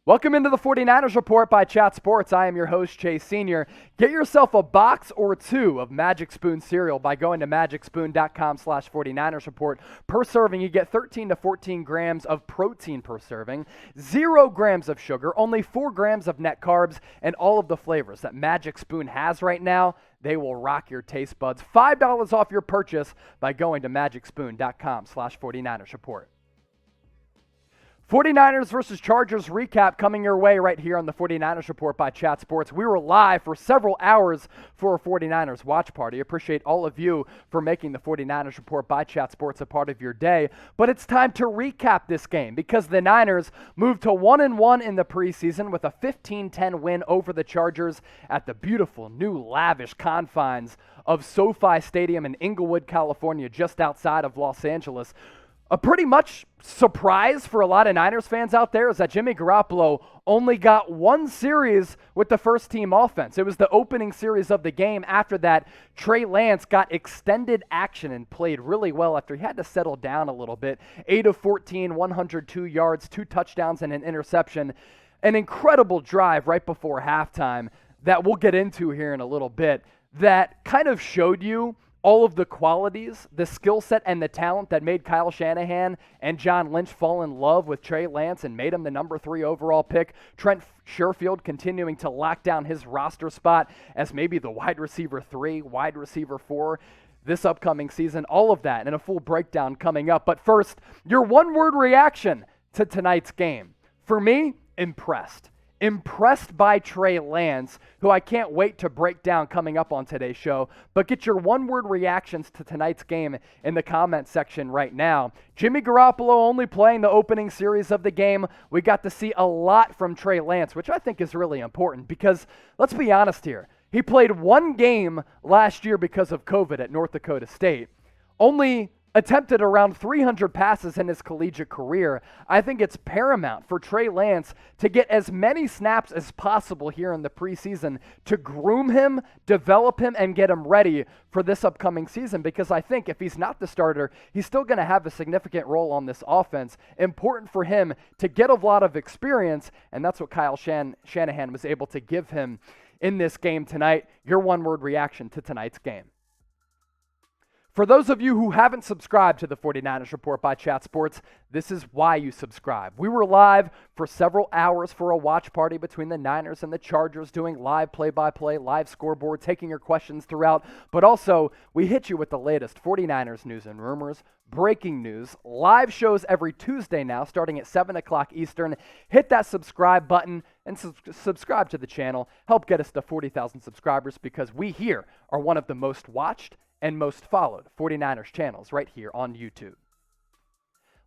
Welcome into the 49ers Report by Chat Sports. I am your host, Chase Sr. Get yourself a box or two of Magic Spoon cereal by going to magicspoon.com/49ers Report. Per serving, you get 13 to 14 grams of protein per serving, 0 grams of sugar, only 4 grams of net carbs, and all of the flavors that Magic Spoon has right now. They will rock your taste buds. $5 off your purchase by going to magicspoon.com/49ers Report. 49ers versus Chargers recap coming your way right here on the 49ers Report by Chat Sports. We were live for several hours for a 49ers watch party. Appreciate all of you for making the 49ers Report by Chat Sports a part of your day. But it's time to recap this game because the Niners moved to 1-1 in the preseason with a 15-10 win over the Chargers at the beautiful, new, lavish confines of SoFi Stadium in Inglewood, California, just outside of Los Angeles. A pretty much surprise for a lot of Niners fans out there is that Jimmy Garoppolo only got one series with the first team offense. It was the opening series of the game. After that, Trey Lance got extended action and played really well after he had to settle down a little bit. 8 of 14, 102 yards, 2 touchdowns, and an interception. An incredible drive right before halftime that we'll get into here in a little bit that kind of showed you all of the qualities, the skill set, and the talent that made Kyle Shanahan and John Lynch fall in love with Trey Lance and made him the number 3 overall pick. Trent Sherfield continuing to lock down his roster spot as maybe the wide receiver 3, wide receiver 4 this upcoming season. All of that and a full breakdown coming up. But first, your one-word reaction to tonight's game. For me, impressed. Impressed by Trey Lance, who I can't wait to break down coming up on today's show. But get your one-word reactions to tonight's game in the comment section right now. Jimmy Garoppolo only playing the opening series of the game. We got to see a lot from Trey Lance, which I think is really important because, let's be honest here, he played one game last year because of COVID at North Dakota State. Only attempted around 300 passes in his collegiate career. I think it's paramount for Trey Lance to get as many snaps as possible here in the preseason to groom him, develop him, and get him ready for this upcoming season because I think if he's not the starter, he's still going to have a significant role on this offense. Important for him to get a lot of experience, and that's what Kyle Shanahan was able to give him in this game tonight. Your one-word reaction to tonight's game. For those of you who haven't subscribed to the 49ers Report by Chat Sports, this is why you subscribe. We were live for several hours for a watch party between the Niners and the Chargers, doing live play-by-play, live scoreboard, taking your questions throughout. But also, we hit you with the latest 49ers news and rumors, breaking news, live shows every Tuesday now, starting at 7 o'clock Eastern. Hit that subscribe button and subscribe to the channel. Help get us to 40,000 subscribers because we here are one of the most watched and most followed 49ers channels right here on YouTube.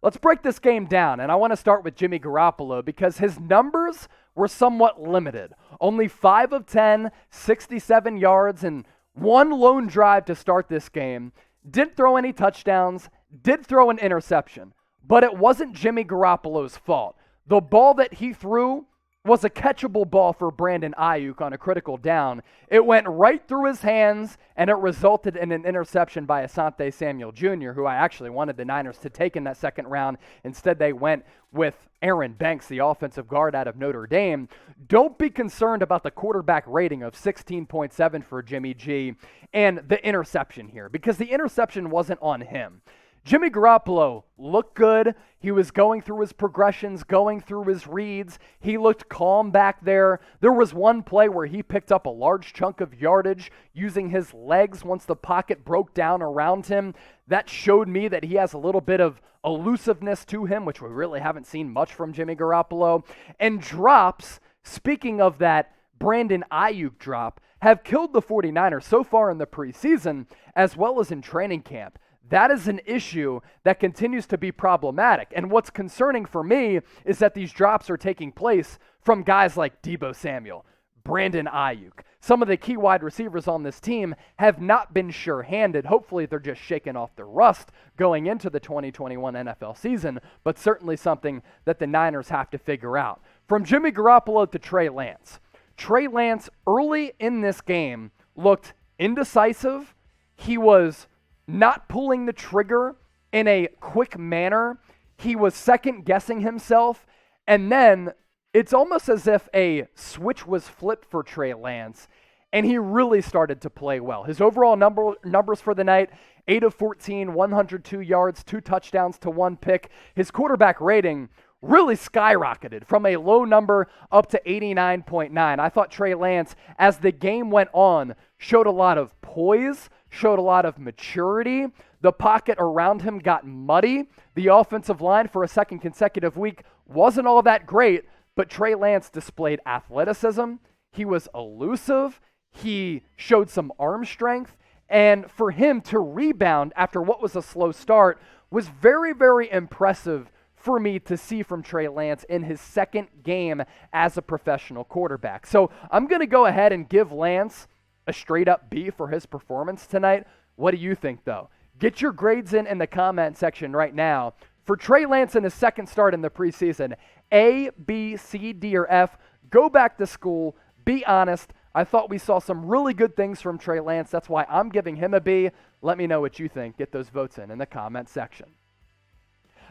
Let's break this game down, and I want to start with Jimmy Garoppolo because his numbers were somewhat limited. Only 5 of 10, 67 yards, and one lone drive to start this game. Didn't throw any touchdowns, did throw an interception, but it wasn't Jimmy Garoppolo's fault. The ball that he threw was a catchable ball for Brandon Ayuk on a critical down. It went right through his hands, and it resulted in an interception by Asante Samuel Jr., who I actually wanted the Niners to take in that second round. Instead, they went with Aaron Banks, the offensive guard out of Notre Dame. Don't be concerned about the quarterback rating of 16.7 for Jimmy G and the interception here, because the interception wasn't on him. Jimmy Garoppolo looked good. He was going through his progressions, going through his reads. He looked calm back there. There was one play where he picked up a large chunk of yardage using his legs once the pocket broke down around him. That showed me that he has a little bit of elusiveness to him, which we really haven't seen much from Jimmy Garoppolo. And drops, speaking of that Brandon Ayuk drop, have killed the 49ers so far in the preseason as well as in training camp. That is an issue that continues to be problematic. And what's concerning for me is that these drops are taking place from guys like Deebo Samuel, Brandon Ayuk. Some of the key wide receivers on this team have not been sure-handed. Hopefully they're just shaking off the rust going into the 2021 NFL season, but certainly something that the Niners have to figure out. From Jimmy Garoppolo to Trey Lance. Trey Lance early in this game looked indecisive. He was not pulling the trigger in a quick manner. He was second-guessing himself. And then it's almost as if a switch was flipped for Trey Lance, and he really started to play well. His overall numbers for the night, 8 of 14, 102 yards, 2 touchdowns to 1 pick. His quarterback rating really skyrocketed from a low number up to 89.9. I thought Trey Lance, as the game went on, showed a lot of poise, showed a lot of maturity. The pocket around him got muddy. The offensive line for a second consecutive week wasn't all that great, but Trey Lance displayed athleticism. He was elusive. He showed some arm strength. And for him to rebound after what was a slow start was very, very impressive for me to see from Trey Lance in his second game as a professional quarterback. So I'm going to go ahead and give Lance a straight up B for his performance tonight. What do you think, though? Get your grades in the comment section right now. For Trey Lance in his second start in the preseason, A, B, C, D, or F, go back to school, be honest. I thought we saw some really good things from Trey Lance. That's why I'm giving him a B. Let me know what you think. Get those votes in the comment section.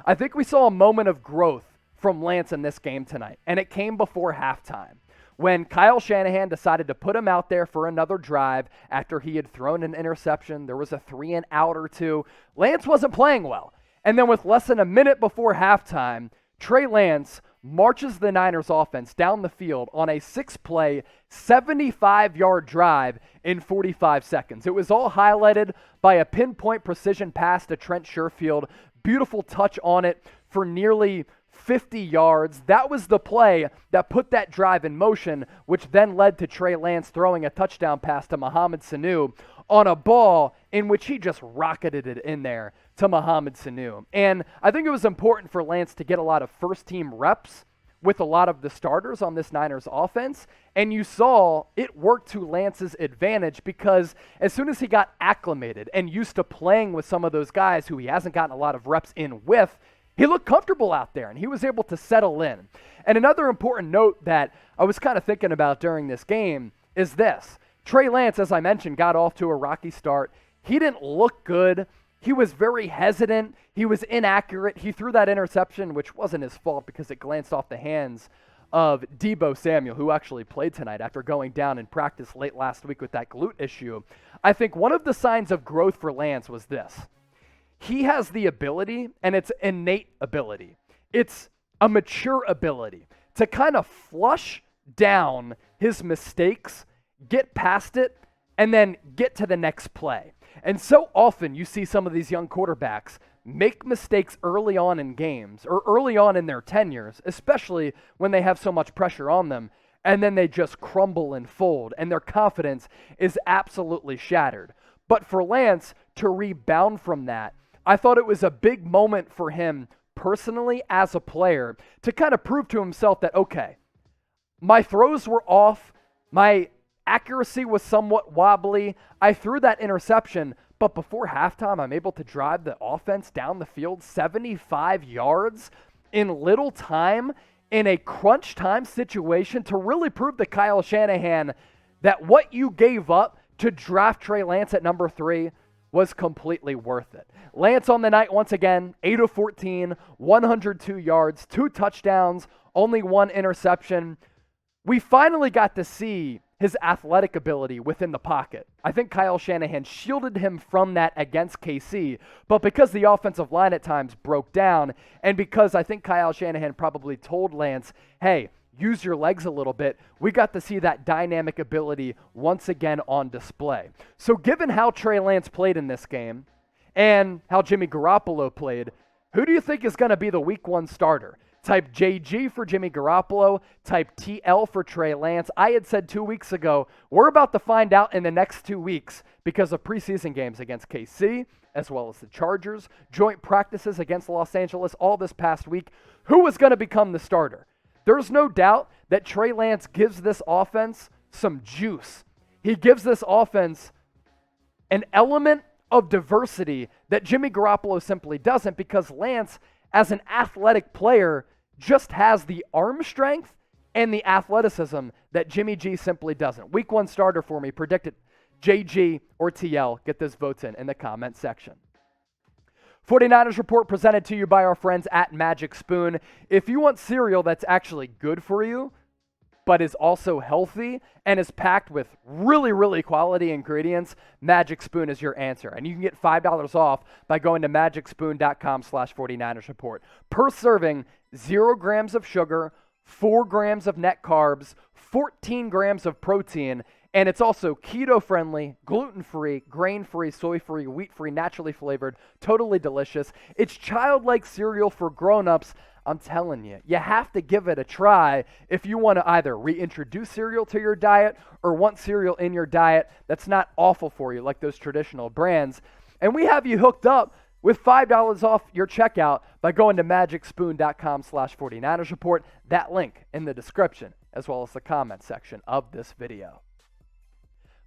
I think we saw a moment of growth from Lance in this game tonight, and it came before halftime when Kyle Shanahan decided to put him out there for another drive after he had thrown an interception. There was a 3-and-out or two. Lance wasn't playing well. And then with less than a minute before halftime, Trey Lance marches the Niners offense down the field on a 6-play, 75-yard drive in 45 seconds. It was all highlighted by a pinpoint precision pass to Trent Sherfield. Beautiful touch on it for nearly 50 yards. That was the play that put that drive in motion, which then led to Trey Lance throwing a touchdown pass to Mohamed Sanu on a ball in which he just rocketed it in there to Mohamed Sanu. And I think it was important for Lance to get a lot of first-team reps with a lot of the starters on this Niners offense, and you saw it work to Lance's advantage because as soon as he got acclimated and used to playing with some of those guys who he hasn't gotten a lot of reps in with, he looked comfortable out there, and he was able to settle in. And another important note that I was kind of thinking about during this game is this. Trey Lance, as I mentioned, got off to a rocky start. He didn't look good. He was very hesitant. He was inaccurate. He threw that interception, which wasn't his fault because it glanced off the hands of Deebo Samuel, who actually played tonight after going down in practice late last week with that glute issue. I think one of the signs of growth for Lance was this. He has the ability, and it's innate ability. It's a mature ability to kind of flush down his mistakes, get past it, and then get to the next play. And so often you see some of these young quarterbacks make mistakes early on in games or early on in their tenures, especially when they have so much pressure on them, and then they just crumble and fold, and their confidence is absolutely shattered. But for Lance to rebound from that, I thought it was a big moment for him personally as a player to kind of prove to himself that, okay, my throws were off, my accuracy was somewhat wobbly, I threw that interception, but before halftime, I'm able to drive the offense down the field 75 yards in little time in a crunch time situation to really prove to Kyle Shanahan that what you gave up to draft Trey Lance at number 3 was completely worth it. Lance on the night, once again, 8 of 14, 102 yards, 2 touchdowns, only 1 interception. We finally got to see his athletic ability within the pocket. I think Kyle Shanahan shielded him from that against KC, but because the offensive line at times broke down, and because I think Kyle Shanahan probably told Lance, hey, use your legs a little bit, we got to see that dynamic ability once again on display. So given how Trey Lance played in this game and how Jimmy Garoppolo played, who do you think is going to be the week 1 starter? Type JG for Jimmy Garoppolo, type TL for Trey Lance. I had said 2 weeks ago, we're about to find out in the next 2 weeks because of preseason games against KC, as well as the Chargers, joint practices against Los Angeles all this past week, who was going to become the starter. There's no doubt that Trey Lance gives this offense some juice. He gives this offense an element of diversity that Jimmy Garoppolo simply doesn't, because Lance, as an athletic player, just has the arm strength and the athleticism that Jimmy G simply doesn't. Week 1 starter for me, predict it, JG or TL. Get those votes in the comment section. 49ers Report presented to you by our friends at Magic Spoon. If you want cereal that's actually good for you, but is also healthy and is packed with really, really quality ingredients, Magic Spoon is your answer. And you can get $5 off by going to magicspoon.com/49ers Report. Per serving, 0 grams of sugar, 4 grams of net carbs, 14 grams of protein, and it's also keto-friendly, gluten-free, grain-free, soy-free, wheat-free, naturally flavored, totally delicious. It's childlike cereal for grown-ups. I'm telling you, you have to give it a try if you want to either reintroduce cereal to your diet or want cereal in your diet that's not awful for you like those traditional brands. And we have you hooked up with $5 off your checkout by going to magicspoon.com/49ers Report. That link in the description as well as the comment section of this video.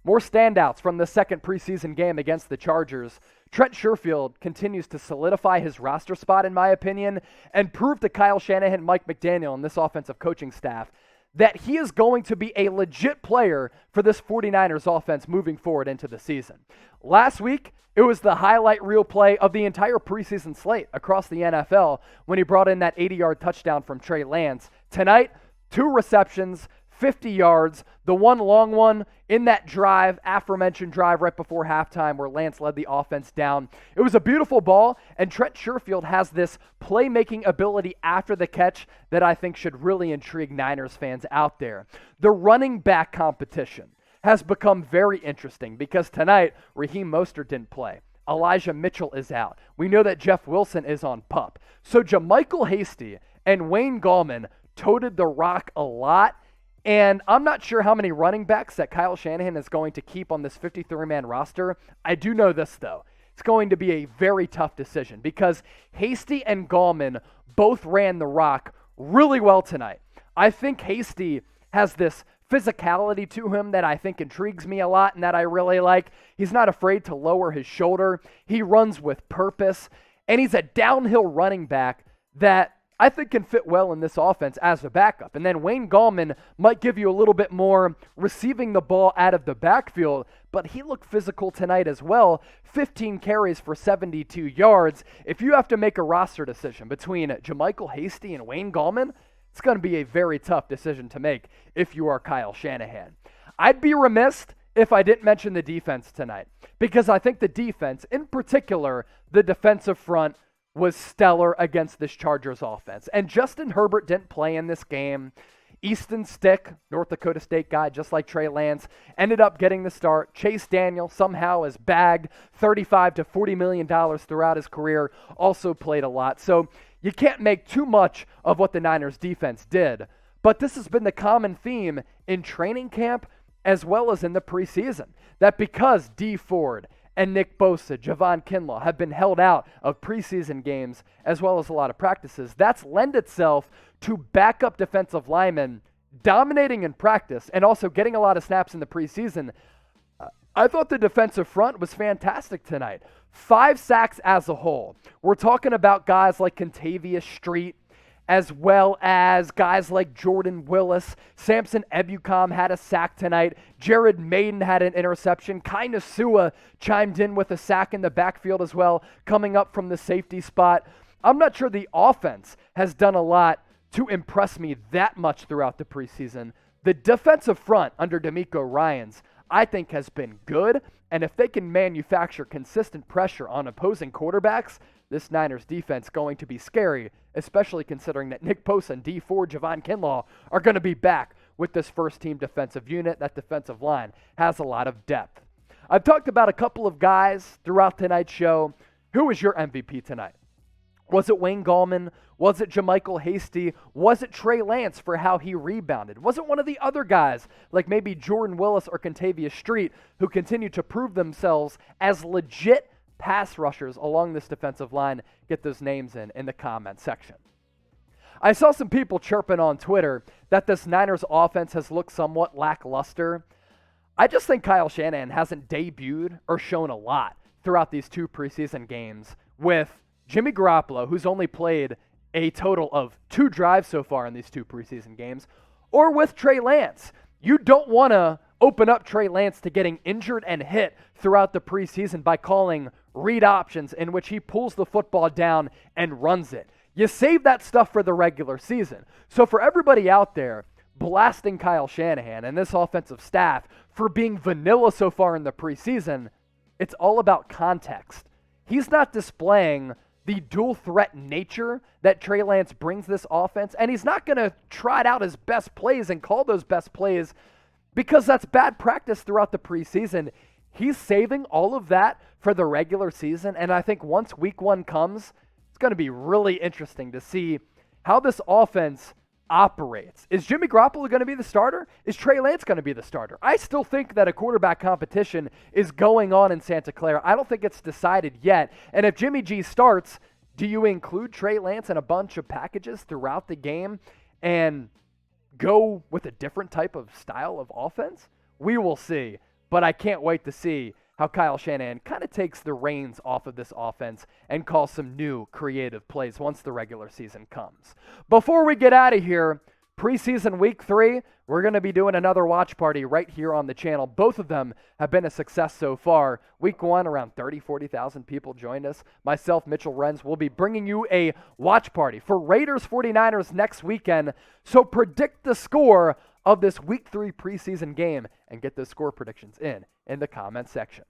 More standouts from the second preseason game against the Chargers. Trent Sherfield continues to solidify his roster spot, in my opinion, and prove to Kyle Shanahan and Mike McDaniel and this offensive coaching staff that he is going to be a legit player for this 49ers offense moving forward into the season. Last week, it was the highlight reel play of the entire preseason slate across the NFL when he brought in that 80-yard touchdown from Trey Lance. Tonight, 2 receptions, 50 yards, the one long one in that drive, aforementioned drive right before halftime where Lance led the offense down. It was a beautiful ball, and Trent Sherfield has this playmaking ability after the catch that I think should really intrigue Niners fans out there. The running back competition has become very interesting because tonight, Raheem Mostert didn't play. Elijah Mitchell is out. We know that Jeff Wilson is on PUP. So JaMycal Hasty and Wayne Gallman toted the rock a lot. And I'm not sure how many running backs that Kyle Shanahan is going to keep on this 53-man roster. I do know this, though. It's going to be a very tough decision because Hasty and Gallman both ran the rock really well tonight. I think Hasty has this physicality to him that I think intrigues me a lot and that I really like. He's not afraid to lower his shoulder. He runs with purpose. And he's a downhill running back that I think can fit well in this offense as a backup. And then Wayne Gallman might give you a little bit more receiving the ball out of the backfield, but he looked physical tonight as well. 15 carries for 72 yards. If you have to make a roster decision between JaMycal Hasty and Wayne Gallman, it's going to be a very tough decision to make if you are Kyle Shanahan. I'd be remiss if I didn't mention the defense tonight, because I think the defense, in particular, the defensive front, was stellar against this Chargers offense. And Justin Herbert didn't play in this game. Easton Stick, North Dakota State guy, just like Trey Lance, ended up getting the start. Chase Daniel somehow has bagged $35 to $40 million throughout his career, also played a lot. So you can't make too much of what the Niners defense did. But this has been the common theme in training camp as well as in the preseason, that because Dee Ford and Nick Bosa, Javon Kinlaw have been held out of preseason games as well as a lot of practices, that's lend itself to backup defensive linemen dominating in practice and also getting a lot of snaps in the preseason. I thought the defensive front was fantastic tonight. 5 sacks as a whole. We're talking about guys like Kentavius Street, as well as guys like Jordan Willis. Samson Ebukam had a sack tonight. Jared Mayden had an interception. Nacua chimed in with a sack in the backfield as well, coming up from the safety spot. I'm not sure the offense has done a lot to impress me that much throughout the preseason. The defensive front under DeMeco Ryans, I think, has been good. And if they can manufacture consistent pressure on opposing quarterbacks, this Niners defense going to be scary, especially considering that Nick Bosa and Dee Ford, Javon Kinlaw are going to be back with this first-team defensive unit. That defensive line has a lot of depth. I've talked about a couple of guys throughout tonight's show. Who was your MVP tonight? Was it Wayne Gallman? Was it JaMycal Hasty? Was it Trey Lance for how he rebounded? Was it one of the other guys, like maybe Jordan Willis or Kentavius Street, who continue to prove themselves as legit pass rushers along this defensive line? Get those names in the comment section. I saw some people chirping on Twitter that this Niners offense has looked somewhat lackluster. I just think Kyle Shanahan hasn't debuted or shown a lot throughout these 2 preseason games with Jimmy Garoppolo, who's only played a total of 2 drives so far in these 2 preseason games, or with Trey Lance. You don't want to open up Trey Lance to getting injured and hit throughout the preseason by calling read options in which he pulls the football down and runs it. You save that stuff for the regular season. So for everybody out there blasting Kyle Shanahan and this offensive staff for being vanilla so far in the preseason, it's all about context. He's not displaying the dual threat nature that Trey Lance brings this offense, and he's not going to trot out his best plays and call those best plays because that's bad practice throughout the preseason. He's saving all of that for the regular season, and I think once week 1 comes, it's going to be really interesting to see how this offense operates. Is Jimmy Garoppolo going to be the starter? Is Trey Lance going to be the starter? I still think that a quarterback competition is going on in Santa Clara. I don't think it's decided yet. And if Jimmy G starts, do you include Trey Lance in a bunch of packages throughout the game and go with a different type of style of offense? We will see. But I can't wait to see how Kyle Shanahan kind of takes the reins off of this offense and calls some new creative plays once the regular season comes. Before we get out of here, preseason week 3, we're going to be doing another watch party right here on the channel. Both of them have been a success so far. Week 1, around 40,000 people joined us. Myself, Mitchell Renz, will be bringing you a watch party for Raiders 49ers next weekend. So predict the score of this week 3 preseason game and get those score predictions in the comment section.